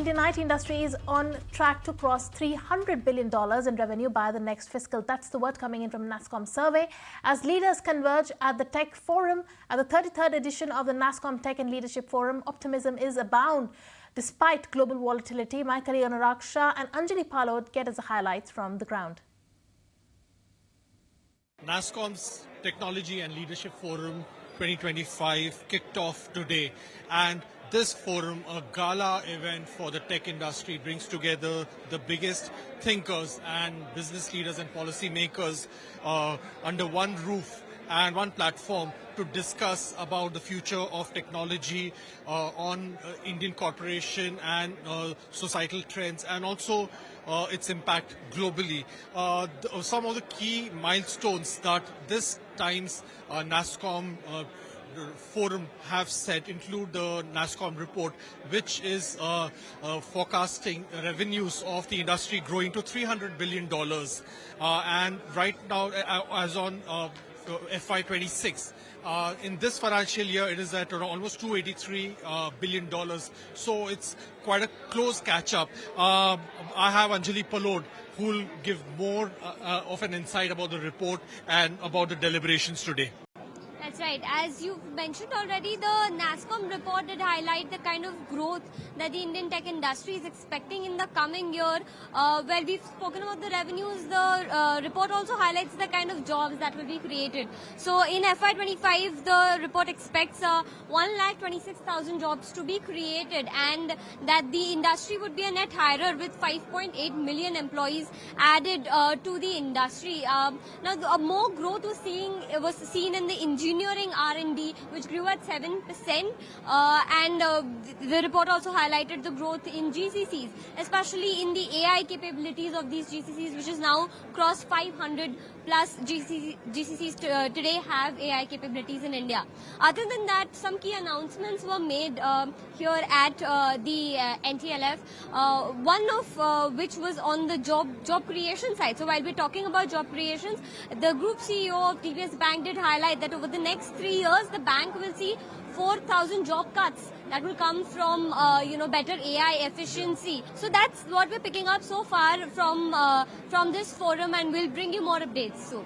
Indian IT industry is on track to cross $300 billion in revenue by the next fiscal. That's the word coming in from NASSCOM survey. As leaders converge at the Tech Forum, at the 33rd edition of the NASSCOM Tech and Leadership Forum, optimism is abound despite global volatility. My colleague Anurag Shah and Anjali Palod get us the highlights from the ground. NASSCOM's Technology and Leadership Forum 2025 kicked off today, and this forum, a gala event for the tech industry, brings together the biggest thinkers and business leaders and policymakers under one roof and one platform to discuss about the future of technology on Indian corporation and societal trends, and also its impact globally. Some of the key milestones that this time's NASSCOM forum have set include the NASSCOM report, which is forecasting revenues of the industry growing to $300 billion. And right now, as on FY26, in this financial year, it is at almost $283 billion. So it's quite a close catch-up. I have Anjali Palod, who will give more of an insight about the report and about the deliberations today. That's right. As you've mentioned already, the NASSCOM report did highlight the kind of growth that the Indian tech industry is expecting in the coming year. Where we've spoken about the revenues, the report also highlights the kind of jobs that will be created. So in FY25, the report expects 1,26,000 jobs to be created, and that the industry would be a net hirer with 5.8 million employees added to the industry. Now, more growth was seen in the engineering R&D, which grew at 7%, and the report also highlighted the growth in GCCs, especially in the AI capabilities of these GCCs, which is now crossed 500 plus GCCs today have AI capabilities in India. Other than that, some key announcements were made here at the NTLF, one of which was on the job creation side. So while we're talking about job creations, the group CEO of TVS Bank did highlight that over the next 3 years, the bank will see 4,000 job cuts that will come from better AI efficiency. So that's what we're picking up so far from this forum, and we'll bring you more updates soon.